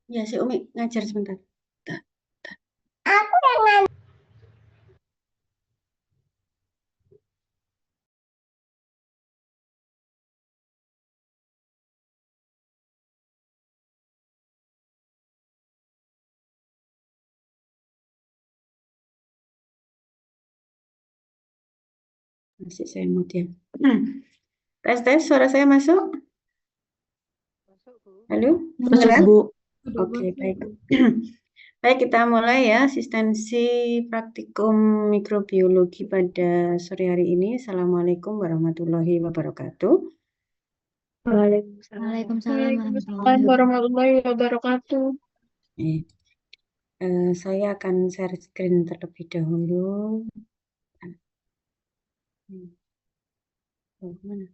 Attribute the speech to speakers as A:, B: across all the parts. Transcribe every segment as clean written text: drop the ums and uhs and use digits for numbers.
A: Ya, si Umi ngajar sebentar. Dah.
B: Aku yang
A: Masih saya mute ya. Tes, suara saya masuk? Halo,
C: Masuk,
A: dengar?
C: Bu.
A: Oke, baik. Baik, kita mulai ya asistensi praktikum mikrobiologi pada sore hari ini. Assalamualaikum warahmatullahi wabarakatuh.
C: Waalaikumsalam
B: warahmatullahi wabarakatuh.
A: Saya akan share screen terlebih dahulu. Mana?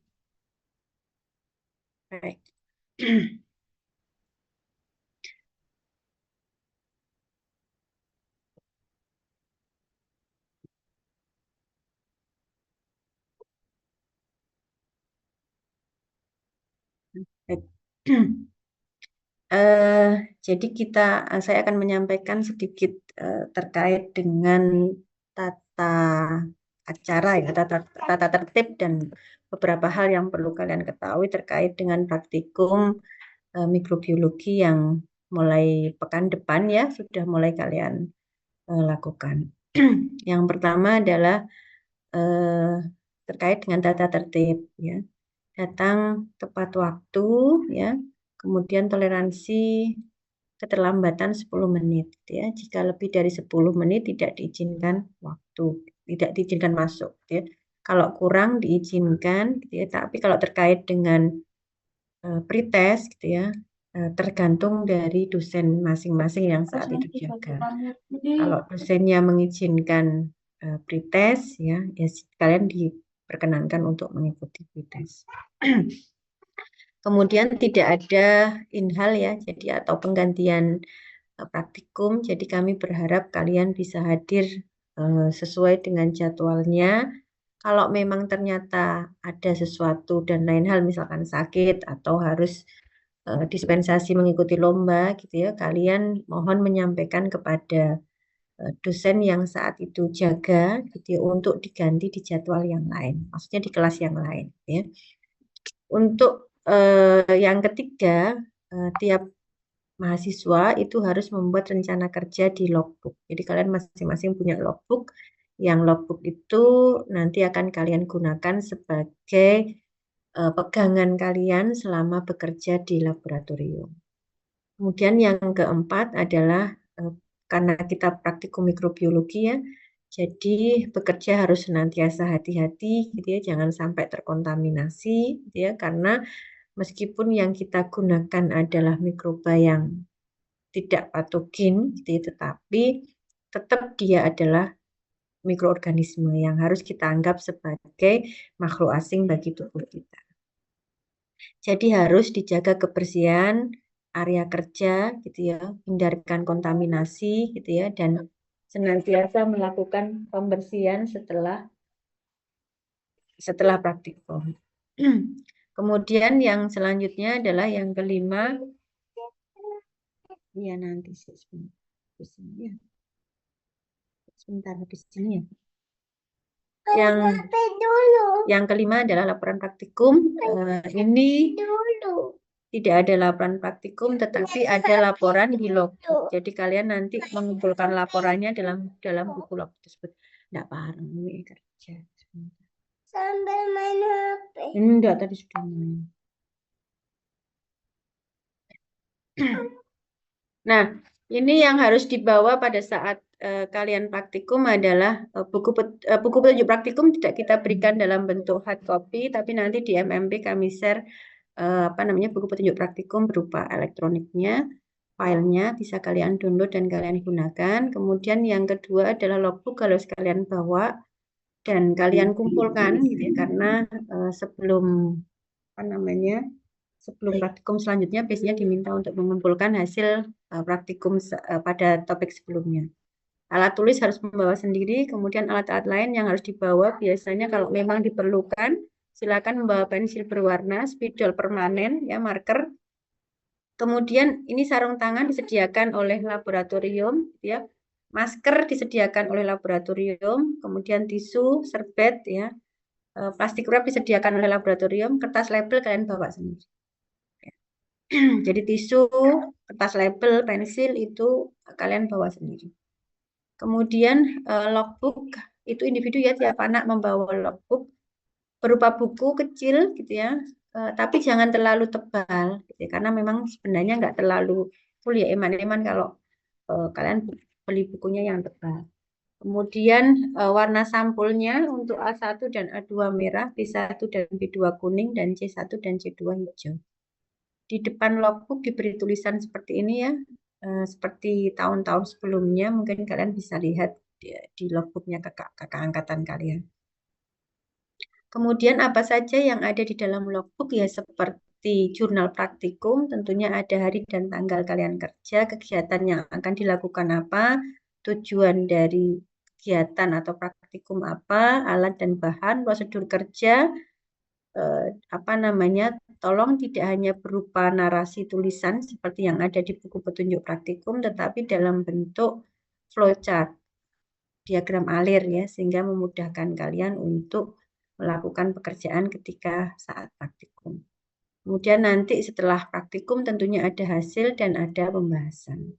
A: Baik. Baik. Jadi saya akan menyampaikan sedikit terkait dengan tata acara ya, tata tertib dan beberapa hal yang perlu kalian ketahui terkait dengan praktikum mikrobiologi yang mulai pekan depan ya sudah mulai kalian lakukan. Yang pertama adalah terkait dengan tata tertib ya. Datang tepat waktu ya. Kemudian toleransi keterlambatan 10 menit ya. Jika lebih dari 10 menit tidak diizinkan tidak diizinkan masuk ya. Kalau kurang diizinkan gitu ya. Tapi kalau terkait dengan pretest gitu ya, tergantung dari dosen masing-masing yang saat itu jaga. Kalau dosennya mengizinkan pretest ya, kalian diperkenankan untuk mengikuti pretest. Kemudian tidak ada inhal ya, jadi atau penggantian praktikum. Jadi kami berharap kalian bisa hadir sesuai dengan jadwalnya. Kalau memang ternyata ada sesuatu dan lain hal, misalkan sakit atau harus dispensasi mengikuti lomba gitu ya, kalian mohon menyampaikan kepada dosen yang saat itu jaga gitu ya, untuk diganti di jadwal yang lain, maksudnya di kelas yang lain ya. Untuk yang ketiga, tiap mahasiswa itu harus membuat rencana kerja di logbook. Jadi kalian masing-masing punya logbook. Yang logbook itu nanti akan kalian gunakan sebagai pegangan kalian selama bekerja di laboratorium. Kemudian yang keempat adalah karena kita praktikum mikrobiologi ya, jadi bekerja harus senantiasa hati-hati gitu ya, jangan sampai terkontaminasi gitu ya, karena meskipun yang kita gunakan adalah mikroba yang tidak patogen gitu ya, tetapi tetap dia adalah mikroorganisme yang harus kita anggap sebagai makhluk asing bagi tubuh kita. Jadi harus dijaga kebersihan area kerja gitu ya, hindarkan kontaminasi gitu ya, dan senantiasa melakukan pembersihan setelah praktikum. Kemudian yang selanjutnya adalah yang kelima. Iya nanti sebentar habis ini ya. Yang kelima adalah laporan praktikum. Ini tidak ada laporan praktikum, tetapi ada laporan di logbook. Jadi kalian nanti mengumpulkan laporannya dalam buku logbook tersebut. Tidak paham ini kerja.
B: sambil main HP.
A: Ini enggak, tadi sudah main. Nah, ini yang harus dibawa pada saat kalian praktikum adalah buku petunjuk praktikum tidak kita berikan dalam bentuk hard copy, tapi nanti di MMP kami share buku petunjuk praktikum berupa elektroniknya, filenya bisa kalian download dan kalian gunakan. Kemudian yang kedua adalah logbook kalau sekalian bawa dan kalian kumpulkan gitu ya, karena sebelum sebelum praktikum selanjutnya biasanya diminta untuk mengumpulkan hasil praktikum pada topik sebelumnya. Alat tulis harus membawa sendiri, kemudian alat-alat lain yang harus dibawa biasanya kalau memang diperlukan silakan membawa pensil berwarna, spidol permanen, ya marker. Kemudian ini sarung tangan disediakan oleh laboratorium, ya. Masker disediakan oleh laboratorium, kemudian tisu, serbet, ya. Plastik wrap disediakan oleh laboratorium, kertas label kalian bawa sendiri. Jadi tisu, kertas label, pensil itu kalian bawa sendiri. Kemudian logbook itu individu ya, tiap anak membawa logbook berupa buku kecil gitu ya, tapi jangan terlalu tebal gitu ya, karena memang sebenarnya nggak terlalu full ya, eman-eman kalau kalian beli bukunya yang tebal. Kemudian warna sampulnya untuk A1 dan A2 merah, B1 dan B2 kuning, dan C1 dan C2 hijau. Di depan logbook diberi tulisan seperti ini ya, seperti tahun-tahun sebelumnya, mungkin kalian bisa lihat di logbooknya kakak angkatan kalian. Kemudian apa saja yang ada di dalam logbook ya, seperti jurnal praktikum, tentunya ada hari dan tanggal kalian kerja, kegiatan yang akan dilakukan apa, tujuan dari kegiatan atau praktikum apa, alat dan bahan, prosedur kerja, apa namanya, tolong tidak hanya berupa narasi tulisan seperti yang ada di buku petunjuk praktikum, tetapi dalam bentuk flowchart, diagram alir ya, sehingga memudahkan kalian untuk melakukan pekerjaan ketika saat praktikum. Kemudian nanti setelah praktikum tentunya ada hasil dan ada pembahasan.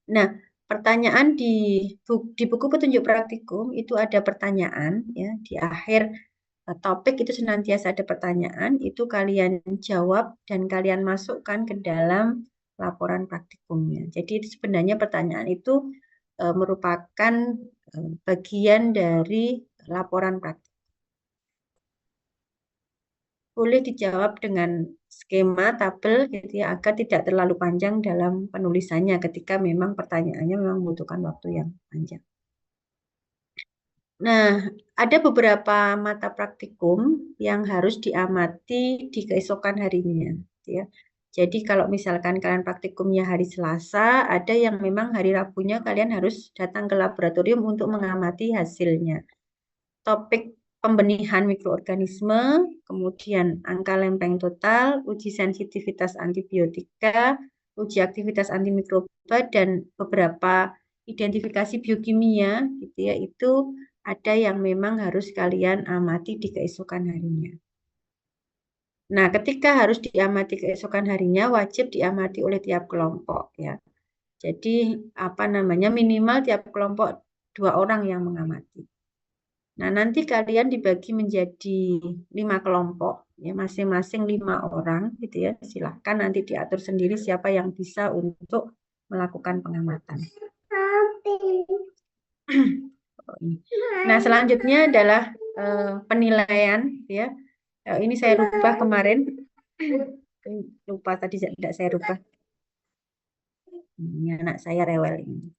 A: Nah, pertanyaan di buku petunjuk praktikum itu ada pertanyaan ya, di akhir topik itu senantiasa ada pertanyaan, itu kalian jawab dan kalian masukkan ke dalam laporan praktikumnya. Jadi sebenarnya pertanyaan itu merupakan bagian dari laporan praktikum. Boleh dijawab dengan skema, tabel, gitu ya, agar tidak terlalu panjang dalam penulisannya ketika memang pertanyaannya memang membutuhkan waktu yang panjang. Nah, ada beberapa mata praktikum yang harus diamati di keesokan harinya, ya. Jadi kalau misalkan kalian praktikumnya hari Selasa, ada yang memang hari Rabunya kalian harus datang ke laboratorium untuk mengamati hasilnya. Topik pembenihan mikroorganisme, kemudian angka lempeng total, uji sensitivitas antibiotika, uji aktivitas antimikroba, dan beberapa identifikasi biokimia, gitu ya, itu ada yang memang harus kalian amati di keesokan harinya. Nah, ketika harus diamati keesokan harinya, wajib diamati oleh tiap kelompok ya. Jadi apa namanya, minimal tiap kelompok 2 orang yang mengamati. Nah, nanti kalian dibagi menjadi 5 kelompok, ya, masing-masing 5 orang, gitu ya. Silahkan nanti diatur sendiri siapa yang bisa untuk melakukan pengamatan. Nah, selanjutnya adalah penilaian, ya. Ini saya rubah kemarin, lupa tadi tidak saya rubah. Ini anak saya rewel ini.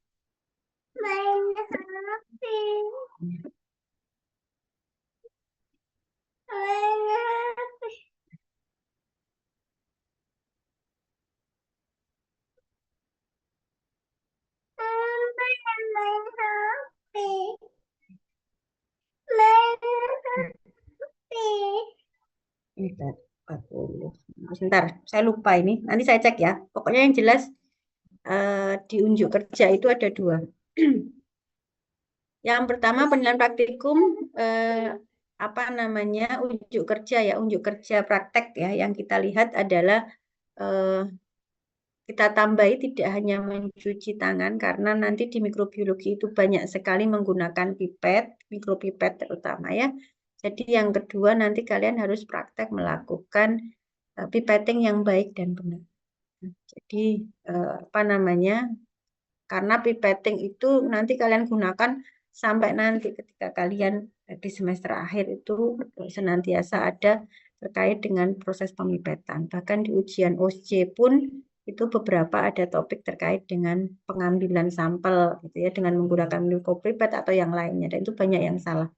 A: Bentar, 40. Sebentar, saya lupa ini. Nanti saya cek ya. Pokoknya yang jelas di unjuk kerja itu ada 2. Yang pertama penilaian praktikum, apa namanya, unjuk kerja ya, unjuk kerja praktek ya. Yang kita lihat adalah kita tambahi tidak hanya mencuci tangan, karena nanti di mikrobiologi itu banyak sekali menggunakan pipet, mikropipet terutama ya. Jadi yang kedua nanti kalian harus praktek melakukan pipetting yang baik dan benar. Jadi apa namanya, karena pipetting itu nanti kalian gunakan sampai nanti ketika kalian di semester akhir itu senantiasa ada terkait dengan proses pemipetan. Bahkan di ujian OSJ pun itu beberapa ada topik terkait dengan pengambilan sampel gitu ya, dengan menggunakan mikropipet atau yang lainnya, dan itu banyak yang salah.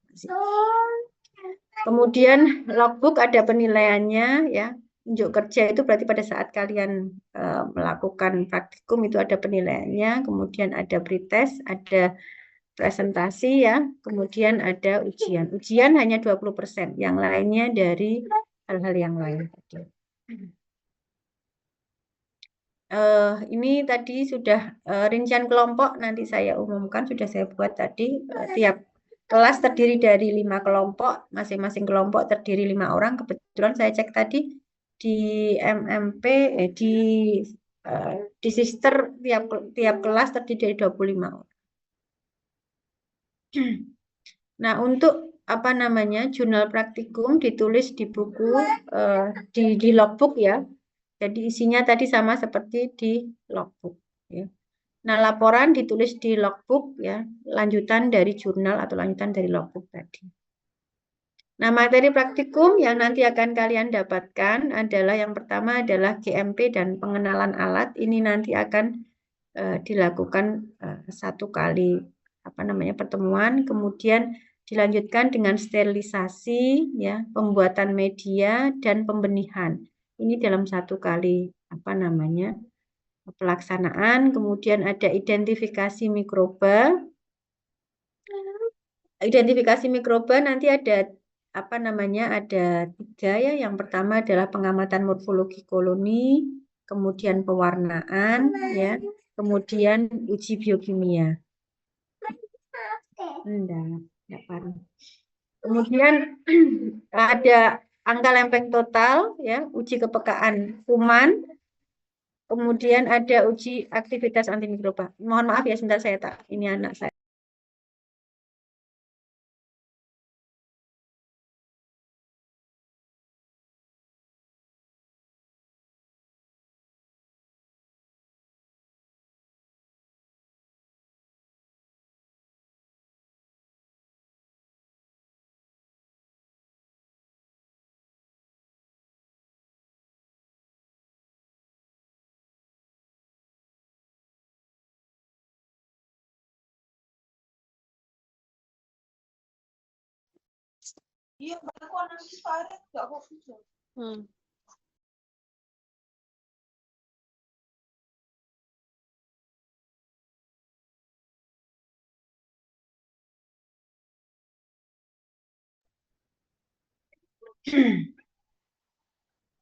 A: Kemudian logbook ada penilaiannya ya. Unjuk kerja itu berarti pada saat kalian melakukan praktikum itu ada penilaiannya, kemudian ada pretest, ada presentasi ya, kemudian ada ujian. Ujian hanya 20%, yang lainnya dari hal-hal yang lain. Ini tadi sudah rincian kelompok, nanti saya umumkan, sudah saya buat tadi. Tiap kelas terdiri dari 5 kelompok, masing-masing kelompok terdiri 5 orang. Kebetulan saya cek tadi di MMP, di Sister tiap kelas terdiri dari 25 orang. Nah, untuk apa namanya jurnal praktikum ditulis di buku di logbook ya. Jadi isinya tadi sama seperti di logbook ya. Nah, laporan ditulis di logbook ya, lanjutan dari jurnal atau lanjutan dari logbook tadi. Nah, materi praktikum yang nanti akan kalian dapatkan adalah yang pertama adalah GMP dan pengenalan alat. Ini nanti akan dilakukan satu kali apa namanya pertemuan, kemudian dilanjutkan dengan sterilisasi ya, pembuatan media dan pembenihan. Ini dalam satu kali apa namanya pelaksanaan. Kemudian ada identifikasi mikroba. Identifikasi mikroba nanti ada apa namanya ada 3 ya. Yang pertama adalah pengamatan morfologi koloni, kemudian pewarnaan ya, kemudian uji biokimia. Enggak paru. Kemudian ada angka lempeng total ya, uji kepekaan kuman. Kemudian ada uji aktivitas antimikroba. Mohon maaf ya, sebentar saya tak. Ini anak saya. Iya, aku analisis Farid, nggak fokus.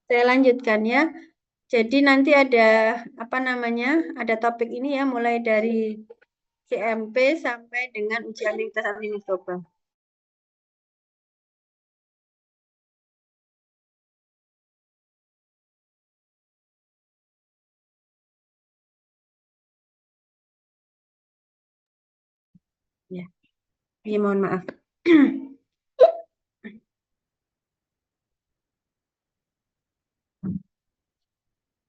A: Saya lanjutkan ya. Jadi nanti ada apa namanya? Ada topik ini ya, mulai dari CMP sampai dengan uji aktivitas antimikroba. Ya, ya mohon maaf.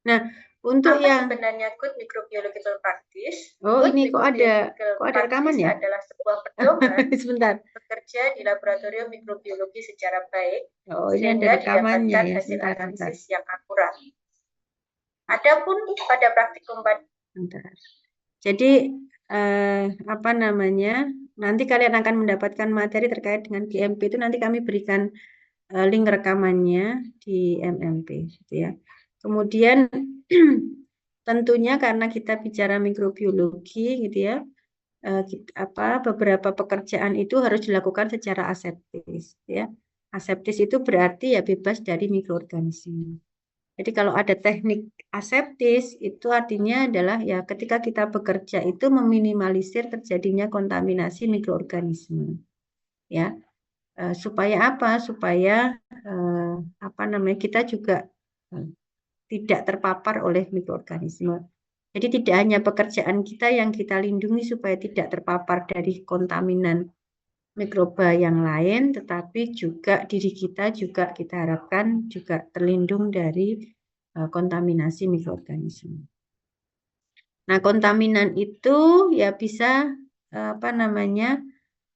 A: Nah, untuk apa yang sebenarnya good microbiological practice? Oh, good ini kok ada rekaman ya? Adalah sebuah pedoman sebentar bekerja di laboratorium mikrobiologi secara baik. Oh, ini ada rekamannya ya, hasil analisis yang akurat. Adapun pada praktikum bentar. Jadi apa namanya? Nanti kalian akan mendapatkan materi terkait dengan GMP itu, nanti kami berikan link rekamannya di MMP gitu ya. Kemudian tentunya karena kita bicara mikrobiologi gitu ya, beberapa pekerjaan itu harus dilakukan secara aseptis ya. Aseptis itu berarti ya bebas dari mikroorganisme. Jadi kalau ada teknik aseptis itu artinya adalah ya ketika kita bekerja itu meminimalisir terjadinya kontaminasi mikroorganisme. Ya. Supaya apa? Supaya apa namanya? Kita juga tidak terpapar oleh mikroorganisme. Jadi tidak hanya pekerjaan kita yang kita lindungi supaya tidak terpapar dari kontaminan mikroba yang lain, tetapi juga diri kita juga kita harapkan juga terlindung dari kontaminasi mikroorganisme. Nah, kontaminan itu ya bisa apa namanya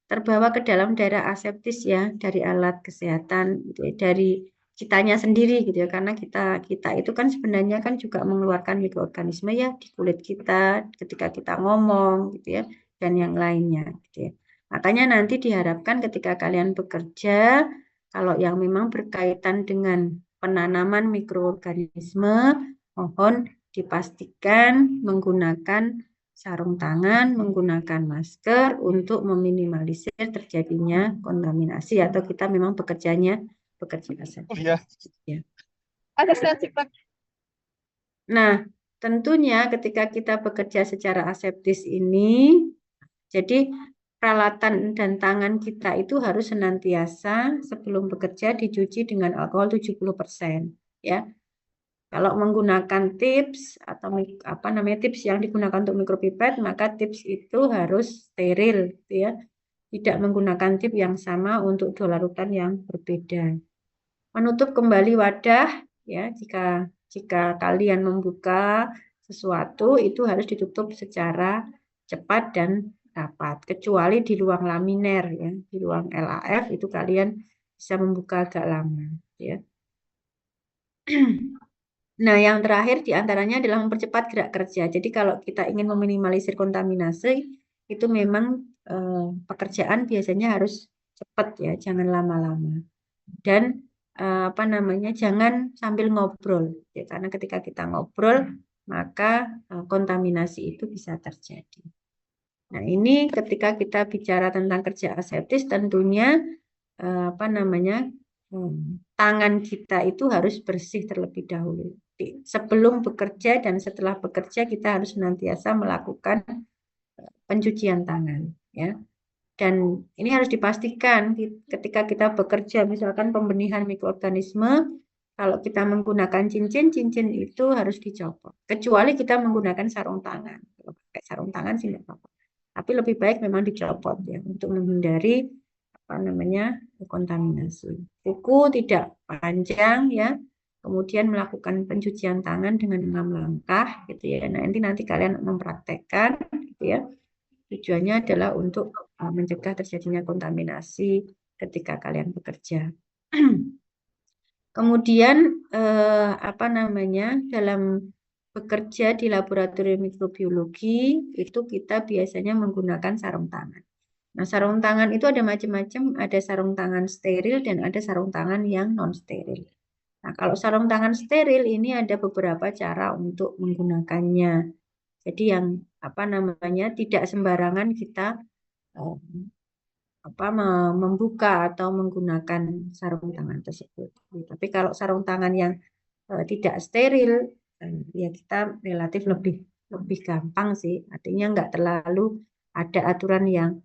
A: terbawa ke dalam daerah aseptis ya, dari alat kesehatan, dari kitanya sendiri gitu ya, karena kita itu kan sebenarnya kan juga mengeluarkan mikroorganisme ya di kulit kita ketika kita ngomong gitu ya, dan yang lainnya gitu ya. Makanya nanti diharapkan ketika kalian bekerja, kalau yang memang berkaitan dengan penanaman mikroorganisme, mohon dipastikan menggunakan sarung tangan, menggunakan masker untuk meminimalisir terjadinya kontaminasi atau kita memang bekerja aseptis.
C: Oh iya.
A: Ya.
B: Ada cepat.
A: Nah, tentunya ketika kita bekerja secara aseptis ini, jadi peralatan dan tangan kita itu harus senantiasa sebelum bekerja dicuci dengan alkohol 70%, ya. Kalau menggunakan tips atau apa namanya tips yang digunakan untuk mikropipet, maka tips itu harus steril, ya. Tidak menggunakan tip yang sama untuk dua larutan yang berbeda. Menutup kembali wadah, ya, jika kalian membuka sesuatu itu harus ditutup secara cepat dan rapat, kecuali di ruang laminer, ya. Di ruang LAF itu kalian bisa membuka agak lama, ya. Nah, yang terakhir diantaranya adalah mempercepat gerak kerja. Jadi kalau kita ingin meminimalisir kontaminasi, itu memang pekerjaan biasanya harus cepat, ya, jangan lama-lama. Dan apa namanya, jangan sambil ngobrol, ya, karena ketika kita ngobrol maka kontaminasi itu bisa terjadi. Nah, ini ketika kita bicara tentang kerja aseptis, tentunya apa namanya, tangan kita itu harus bersih terlebih dahulu. Sebelum bekerja dan setelah bekerja kita harus senantiasa melakukan pencucian tangan, ya. Dan ini harus dipastikan ketika kita bekerja, misalkan pembenihan mikroorganisme, kalau kita menggunakan cincin itu harus dicopot. Kecuali kita menggunakan sarung tangan. Kalau pakai sarung tangan sih tidak apa-apa. Tapi lebih baik memang dicopot, ya, untuk menghindari apa namanya kontaminasi. Kuku tidak panjang, ya. Kemudian melakukan pencucian tangan dengan 6 langkah, gitu ya. Nah, nanti kalian mempraktekkan, gitu ya. Tujuannya adalah untuk mencegah terjadinya kontaminasi ketika kalian bekerja. Kemudian apa namanya, dalam bekerja di laboratorium mikrobiologi itu kita biasanya menggunakan sarung tangan. Nah, sarung tangan itu ada macam-macam, ada sarung tangan steril dan ada sarung tangan yang non steril. Nah, kalau sarung tangan steril ini ada beberapa cara untuk menggunakannya. Jadi yang apa namanya, tidak sembarangan kita membuka atau menggunakan sarung tangan tersebut. Tapi kalau sarung tangan yang tidak steril, ya kita relatif lebih gampang sih. Artinya nggak terlalu ada aturan yang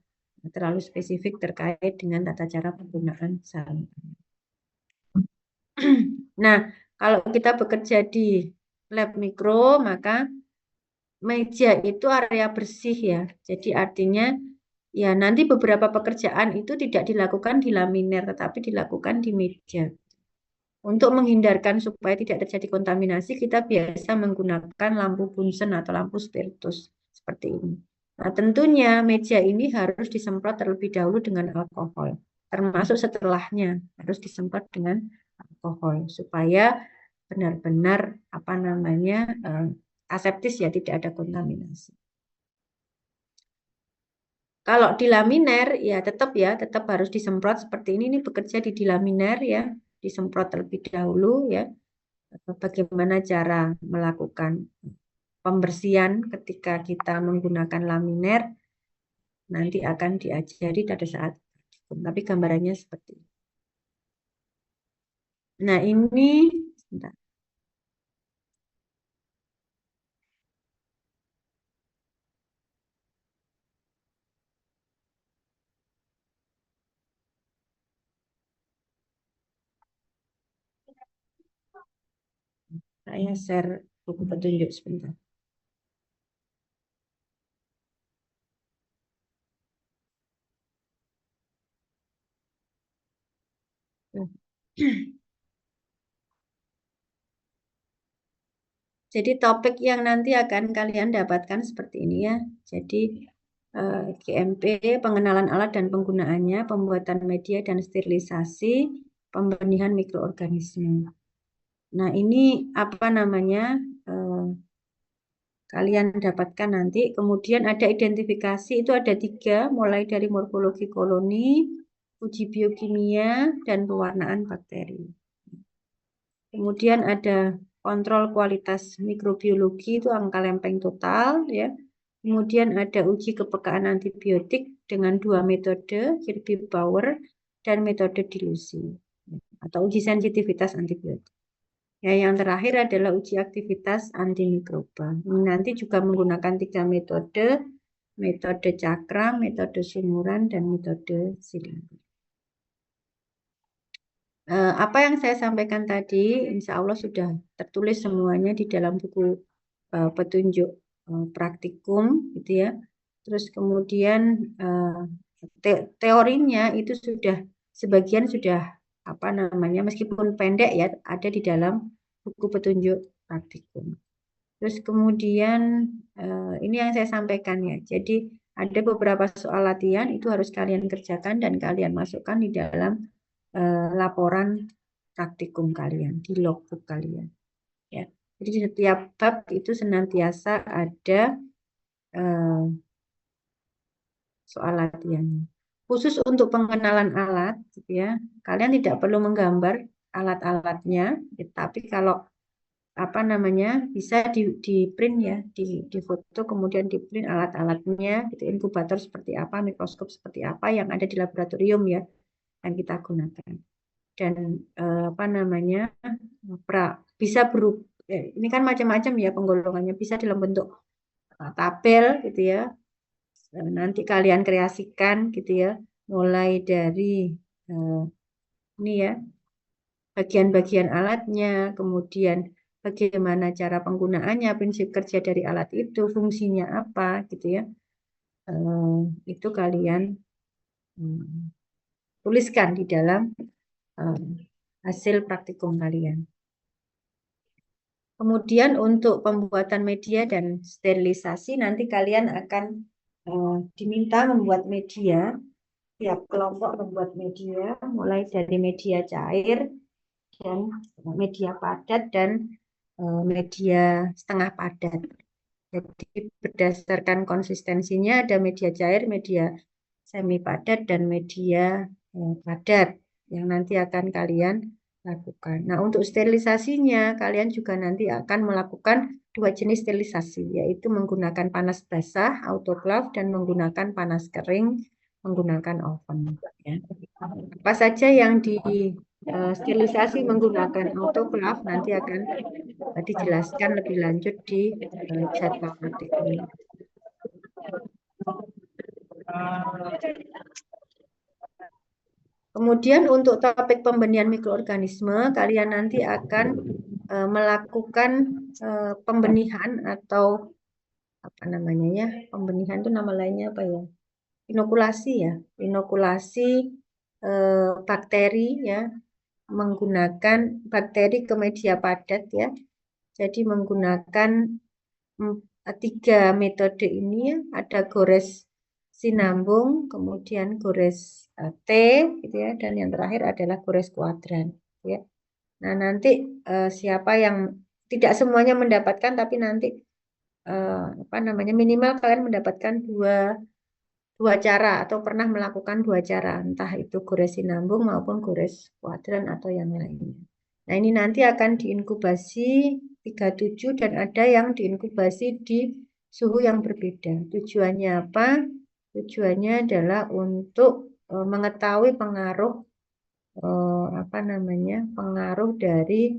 A: terlalu spesifik terkait dengan tata cara penggunaan sarung tangan. Nah, kalau kita bekerja di lab mikro, maka meja itu area bersih, ya. Jadi artinya ya nanti beberapa pekerjaan itu tidak dilakukan di laminer, tetapi dilakukan di meja. Untuk menghindarkan supaya tidak terjadi kontaminasi, kita biasa menggunakan lampu Bunsen atau lampu spiritus seperti ini. Nah, tentunya meja ini harus disemprot terlebih dahulu dengan alkohol, termasuk setelahnya harus disemprot dengan alkohol supaya benar-benar apa namanya aseptis, ya, tidak ada kontaminasi. Kalau di laminer ya tetap harus disemprot seperti ini. Ini bekerja di laminer, ya, disemprot terlebih dahulu, ya. Bagaimana cara melakukan pembersihan ketika kita menggunakan laminer nanti akan diajari pada saat praktikum. Tapi gambarannya seperti ini. Nah, ini sebentar. Saya share buku petunjuk sebentar. Jadi topik yang nanti akan kalian dapatkan seperti ini, ya. Jadi GMP, pengenalan alat dan penggunaannya, pembuatan media dan sterilisasi, pembenihan mikroorganisme. Nah, ini apa namanya kalian dapatkan nanti. Kemudian ada identifikasi, itu ada 3, mulai dari morfologi koloni, uji biokimia, dan pewarnaan bakteri. Kemudian ada kontrol kualitas mikrobiologi, itu angka lempeng total, ya. Kemudian ada uji kepekaan antibiotik dengan 2 metode, Kirby Power dan metode dilusi atau uji sensitivitas antibiotik. Ya, yang terakhir adalah uji aktivitas antimikroba. Ini nanti juga menggunakan 3 metode, metode cakra, metode sumuran, dan metode silinder. Apa yang saya sampaikan tadi, insya Allah sudah tertulis semuanya di dalam buku petunjuk praktikum, gitu ya. Terus kemudian teorinya itu sudah sebagian sudah apa namanya, meskipun pendek ya, ada di dalam buku petunjuk praktikum. Terus kemudian ini yang saya sampaikan ya. Jadi ada beberapa soal latihan itu harus kalian kerjakan dan kalian masukkan di dalam laporan praktikum kalian, di logbook kalian. Ya. Jadi di setiap bab itu senantiasa ada soal latihannya. Khusus untuk pengenalan alat, gitu ya, kalian tidak perlu menggambar alat-alatnya, tapi kalau apa namanya bisa di print ya, di foto kemudian di print alat-alatnya, gitu, inkubator seperti apa, mikroskop seperti apa yang ada di laboratorium ya yang kita gunakan. Dan apa namanya bisa ini kan macam-macam ya penggolongannya, bisa dalam bentuk tabel gitu ya. Nanti kalian kreasikan gitu ya, mulai dari ini ya bagian-bagian alatnya, kemudian bagaimana cara penggunaannya, prinsip kerja dari alat itu, fungsinya apa gitu ya. Itu kalian tuliskan di dalam hasil praktikum kalian. Kemudian untuk pembuatan media dan sterilisasi nanti kalian akan diminta membuat media, tiap kelompok membuat media, mulai dari media cair dan media padat dan media setengah padat. Jadi berdasarkan konsistensinya ada media cair, media semi padat dan media padat yang nanti akan kalian lakukan. Nah, untuk sterilisasinya kalian juga nanti akan melakukan 2 jenis sterilisasi, yaitu menggunakan panas basah autoclave dan menggunakan panas kering menggunakan oven. Ya. Apa saja yang di sterilisasi menggunakan autoclave nanti akan dijelaskan lebih lanjut di jadwal praktikum. Kemudian untuk topik pembenihan mikroorganisme, kalian nanti akan melakukan pembenihan atau apa namanya ya, pembenihan itu nama lainnya apa ya? Inokulasi ya, inokulasi bakteri ya, menggunakan bakteri ke media padat ya. Jadi menggunakan 3 metode ini ya, ada gores sinambung, kemudian gores T gitu ya, dan yang terakhir adalah gores kuadran ya. Nah, nanti siapa yang tidak semuanya mendapatkan, tapi nanti apa namanya minimal kalian mendapatkan dua cara atau pernah melakukan 2 cara, entah itu gores sinambung maupun gores kuadran atau yang lainnya. Nah, ini nanti akan diinkubasi 37 dan ada yang diinkubasi di suhu yang berbeda. Tujuannya apa? Tujuannya adalah untuk mengetahui pengaruh apa namanya? Pengaruh dari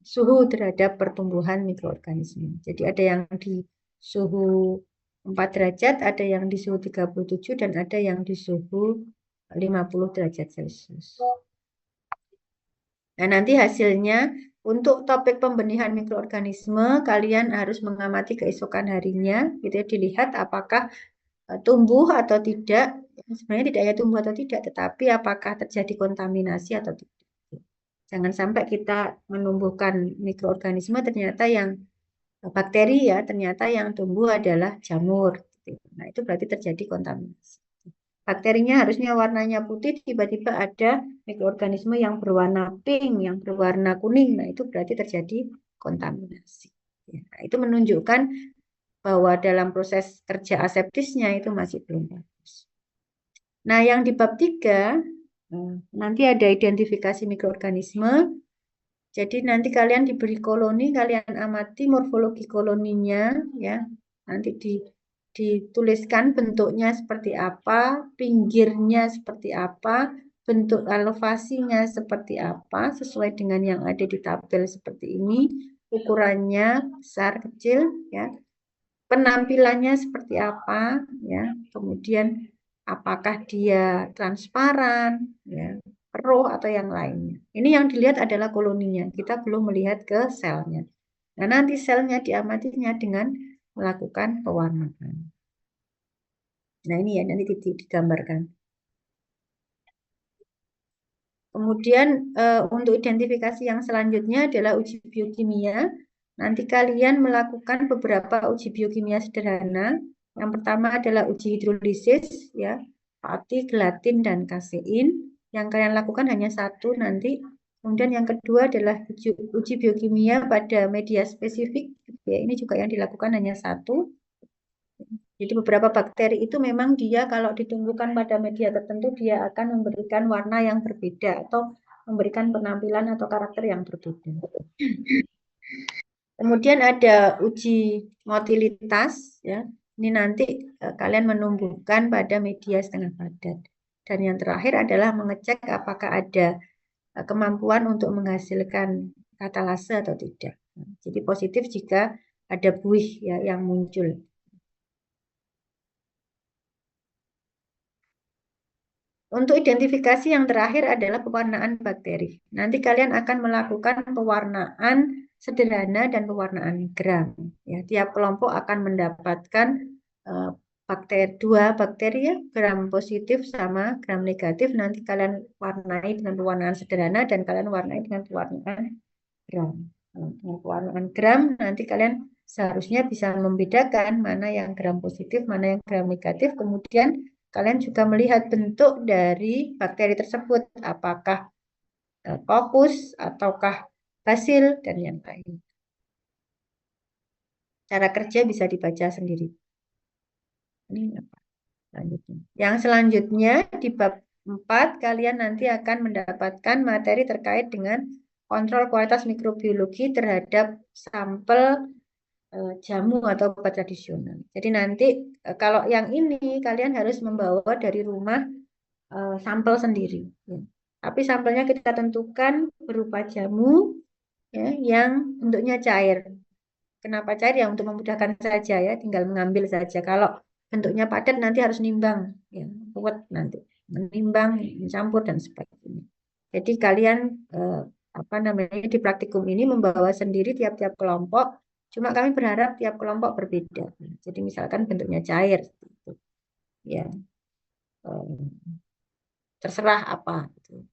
A: suhu terhadap pertumbuhan mikroorganisme. Jadi ada yang di suhu 4 derajat, ada yang di suhu 37 dan ada yang di suhu 50 derajat Celcius. Nah, nanti hasilnya untuk topik pembenihan mikroorganisme kalian harus mengamati keesokan harinya, gitu ya, dilihat apakah tumbuh atau tidak. Sebenarnya tidak ya tumbuh atau tidak, tetapi apakah terjadi kontaminasi atau tidak. Jangan sampai kita menumbuhkan mikroorganisme ternyata yang bakteri ya, ternyata yang tumbuh adalah jamur. Nah, itu berarti terjadi kontaminasi. Bakterinya harusnya warnanya putih, tiba-tiba ada mikroorganisme yang berwarna pink, yang berwarna kuning. Nah, itu berarti terjadi kontaminasi. Nah, itu menunjukkan bahwa dalam proses kerja aseptisnya itu masih belum bagus. Nah, yang di bab 3, nanti ada identifikasi mikroorganisme. Jadi nanti kalian diberi koloni, kalian amati morfologi koloninya, ya. Nanti dituliskan bentuknya seperti apa, pinggirnya seperti apa, bentuk elevasinya seperti apa, sesuai dengan yang ada di tabel seperti ini, ukurannya besar, kecil, ya. Penampilannya seperti apa, ya. Kemudian apakah dia transparan, ya, keruh atau yang lainnya. Ini yang dilihat adalah koloninya. Kita belum melihat ke selnya. Nah, nanti selnya diamatinya dengan melakukan pewarnaan. Nah, ini ya nanti digambarkan. Kemudian untuk identifikasi yang selanjutnya adalah uji biokimia. Nanti kalian melakukan beberapa uji biokimia sederhana. Yang pertama adalah uji hidrolisis, ya, pati, gelatin, dan kasein. Yang kalian lakukan hanya satu nanti. Kemudian yang kedua adalah uji biokimia pada media spesifik. Ya, ini juga yang dilakukan hanya satu. Jadi beberapa bakteri itu memang dia kalau ditumbuhkan pada media tertentu dia akan memberikan warna yang berbeda atau memberikan penampilan atau karakter yang berbeda. Kemudian ada uji motilitas, ya. Ini nanti kalian menumbuhkan pada media setengah padat. Dan yang terakhir adalah mengecek apakah ada kemampuan untuk menghasilkan katalase atau tidak. Jadi positif jika ada buih, ya, yang muncul. Untuk identifikasi yang terakhir adalah pewarnaan bakteri. Nanti kalian akan melakukan pewarnaan sederhana dan pewarnaan gram. Ya, tiap kelompok akan mendapatkan dua bakteri, ya, gram positif sama gram negatif. Nanti kalian warnai dengan pewarnaan sederhana dan kalian warnai dengan pewarnaan gram. Dengan pewarnaan gram nanti kalian seharusnya bisa membedakan mana yang gram positif, mana yang gram negatif. Kemudian kalian juga melihat bentuk dari bakteri tersebut, apakah Coccus ataukah Bacil dan yang lain. Cara kerja bisa dibaca sendiri. Ini apa? Selanjutnya. Yang selanjutnya di bab 4 kalian nanti akan mendapatkan materi terkait dengan kontrol kualitas mikrobiologi terhadap sampel jamu atau obat tradisional. Jadi nanti kalau yang ini kalian harus membawa dari rumah sampel sendiri. Ya. Tapi sampelnya kita tentukan berupa jamu, ya, yang bentuknya cair. Kenapa cair? Ya untuk memudahkan saja, ya, tinggal mengambil saja. Kalau bentuknya padat nanti harus nimbang, ya, ruwet nanti menimbang, mencampur dan sebagainya. Jadi kalian apa namanya di praktikum ini membawa sendiri tiap-tiap kelompok. Cuma kami berharap tiap kelompok berbeda. Jadi misalkan bentuknya cair, gitu. Ya, terserah apa. Gitu.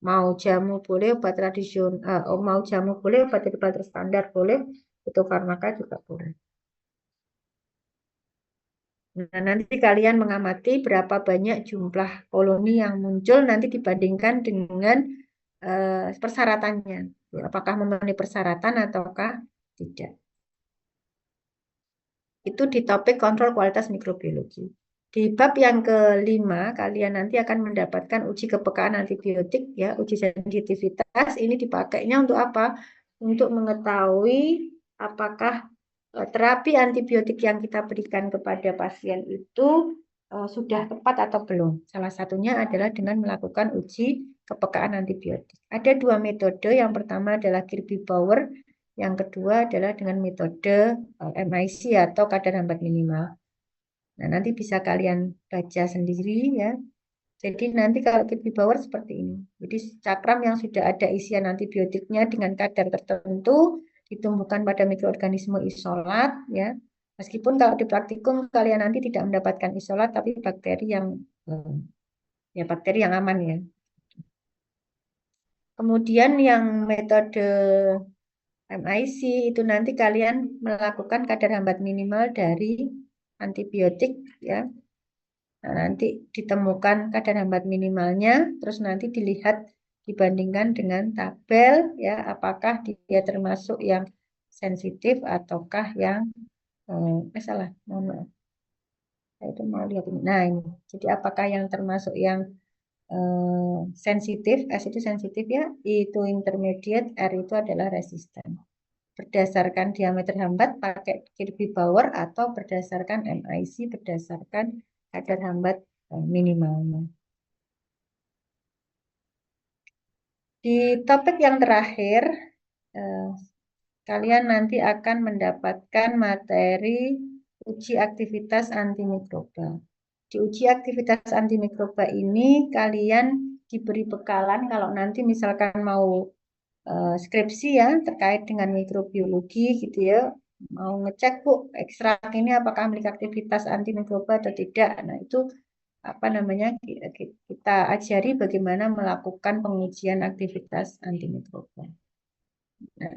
A: Mau jamu boleh, obat tradisional, mau jamu boleh, obat herbal standar boleh, itu farmaka juga boleh. Nah, nanti kalian mengamati berapa banyak jumlah koloni yang muncul nanti dibandingkan dengan persyaratannya. Apakah memenuhi persyaratan ataukah tidak. Itu di topik kontrol kualitas mikrobiologi. Di bab yang kelima, kalian nanti akan mendapatkan uji kepekaan antibiotik, ya, uji sensitivitas. Ini dipakainya untuk apa? Untuk mengetahui apakah terapi antibiotik yang kita berikan kepada pasien itu sudah tepat atau belum. Salah satunya adalah dengan melakukan uji kepekaan antibiotik. Ada dua metode. Yang pertama adalah Kirby-Bauer, yang kedua adalah dengan metode MIC atau kadar hambat minimal. Nah, nanti bisa kalian baca sendiri, ya. Jadi nanti kalau Kirby-Bauer seperti ini. Jadi cakram yang sudah ada isian antibiotiknya dengan kadar tertentu ditumbuhkan pada mikroorganisme isolat, ya. Meskipun kalau di praktikum kalian nanti tidak mendapatkan isolat tapi bakteri yang ya bakteri yang aman, ya. Kemudian yang metode MIC itu nanti kalian melakukan kadar hambat minimal dari antibiotik, ya. Nah, nanti ditemukan kadar hambat minimalnya, terus nanti dilihat dibandingkan dengan tabel, ya, apakah dia termasuk yang sensitif ataukah yang salah, mohon maaf. Saya itu mau lihat ini. Nah, ini. Jadi apakah yang termasuk yang sensitif, S itu sensitif, ya, I itu intermediate, R itu adalah resisten. berdasarkan diameter hambat pakai Kirby Power atau berdasarkan MIC berdasarkan kadar hambat minimalnya. Di topik yang terakhir, kalian nanti akan mendapatkan materi uji aktivitas antimikroba. Di uji aktivitas antimikroba ini kalian diberi bekalan kalau nanti misalkan mau skripsi ya terkait dengan mikrobiologi gitu ya, mau ngecek Bu ekstrak ini apakah memiliki aktivitas antimikroba atau tidak. Nah itu apa namanya kita ajari bagaimana melakukan pengujian aktivitas antimikroba. Nah,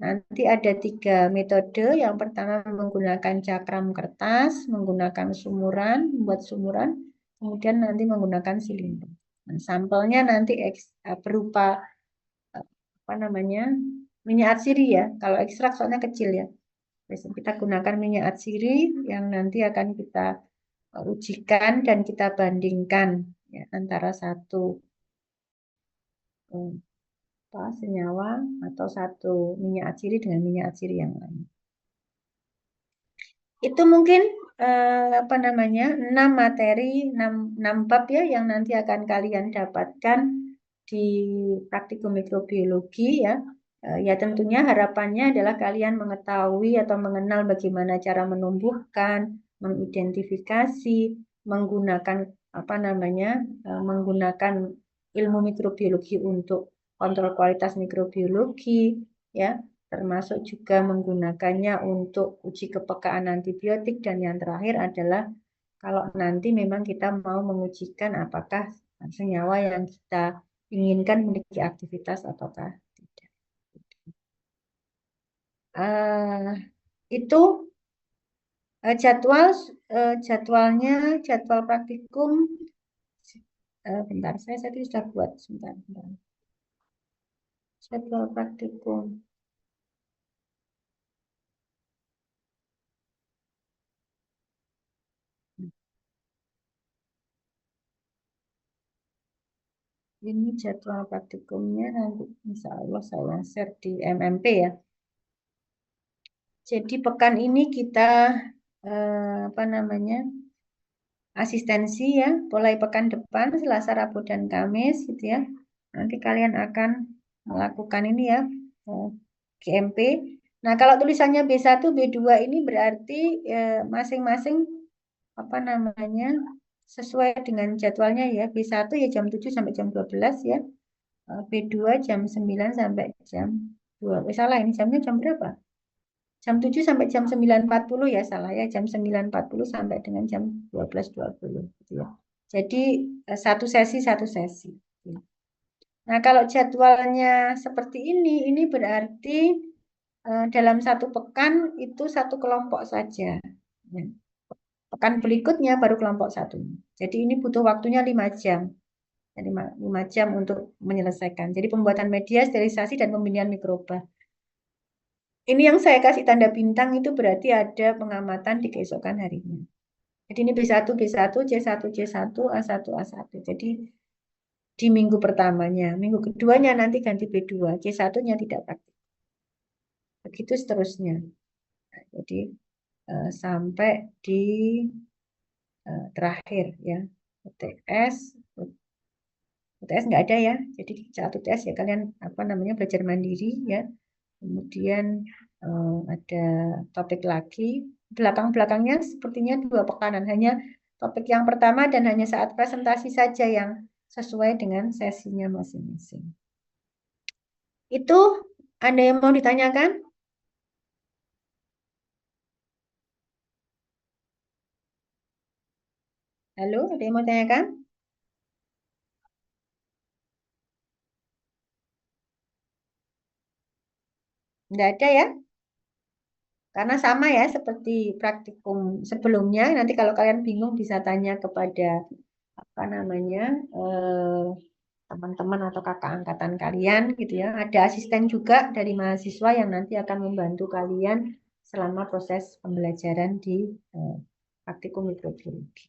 A: nanti ada 3 metode. Yang pertama menggunakan cakram kertas, menggunakan sumuran, membuat sumuran, kemudian nanti menggunakan silinder. Nah, sampelnya nanti berupa apa namanya minyak atsiri ya. Kalau ekstrak soalnya kecil ya. Kita gunakan minyak atsiri yang nanti akan kita ujikan dan kita bandingkan ya, antara satu senyawa atau satu minyak atsiri dengan minyak atsiri yang lain. Itu mungkin apa namanya 6 materi, 6 bab ya yang nanti akan kalian dapatkan di praktikum mikrobiologi ya. Ya tentunya harapannya adalah kalian mengetahui atau mengenal bagaimana cara menumbuhkan, mengidentifikasi, menggunakan apa namanya, menggunakan ilmu mikrobiologi untuk kontrol kualitas mikrobiologi ya, termasuk juga menggunakannya untuk uji kepekaan antibiotik, dan yang terakhir adalah kalau nanti memang kita mau mengujikan apakah senyawa yang kita inginkan memiliki aktivitas ataukah tidak. Itu jadwal praktikum. Bentar, saya tadi sudah buat sebentar. Jadwal praktikum. Ini jadwal praktikumnya nanti insya Allah saya share di MMP ya. Jadi pekan ini kita apa namanya asistensi ya, mulai pekan depan Selasa, Rabu dan Kamis gitu ya. Nanti kalian akan melakukan ini ya GMP. Nah kalau tulisannya B1, B2 ini berarti masing-masing apa namanya sesuai dengan jadwalnya ya. B1 ya jam 7 sampai jam 12 ya. B2 jam 9 sampai jam 2. Salah ini jamnya jam berapa? Jam 7 sampai jam 9.40 ya, salah ya, jam 9.40 sampai dengan jam 12.20 gitu ya. Jadi satu sesi. Nah, kalau jadwalnya seperti ini berarti dalam satu pekan itu satu kelompok saja. Ya. Pekan berikutnya baru kelompok satu. Jadi ini butuh waktunya 5 jam. Jadi 5 jam untuk menyelesaikan. Jadi pembuatan media, sterilisasi, dan pembinaan mikroba. Ini yang saya kasih tanda bintang itu berarti ada pengamatan di keesokan harinya. Jadi ini B1, B1, C1, C1, A1, A1. Jadi di minggu pertamanya. Minggu keduanya nanti ganti B2. C1-nya tidak praktik. Begitu seterusnya. Nah, jadi sampai di terakhir ya. UTS. UTS nggak ada ya. Jadi saat UTS ya kalian apa namanya belajar mandiri ya. Kemudian ada topik lagi. Belakang-belakangnya sepertinya 2 pekanan. Hanya topik yang pertama dan hanya saat presentasi saja yang sesuai dengan sesinya masing-masing. Itu ada yang mau ditanyakan? Halo, ada yang mau tanyakan? Tidak ada ya? Karena sama ya seperti praktikum sebelumnya. Nanti kalau kalian bingung bisa tanya kepada apa namanya teman-teman atau kakak angkatan kalian gitu ya. Ada asisten juga dari mahasiswa yang nanti akan membantu kalian selama proses pembelajaran di praktikum mikrobiologi.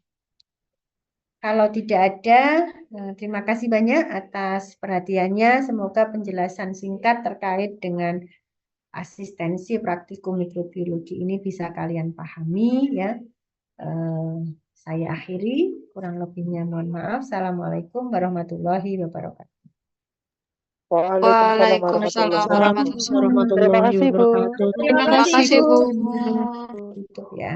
A: Kalau tidak ada, terima kasih banyak atas perhatiannya. Semoga penjelasan singkat terkait dengan asistensi praktikum mikrobiologi ini bisa kalian pahami ya. Eh, saya akhiri, kurang lebihnya mohon maaf. Assalamualaikum warahmatullahi wabarakatuh.
C: Waalaikumsalam warahmatullahi
B: Waalaikumsalam
C: wabarakatuh.
B: warahmatullahi
C: Terima
B: wabarakatuh.
C: kasih, Bu.
D: Terima
B: Terima
D: kasih,
B: kasih,
D: Bu.
B: Bu.
A: Tutup ya.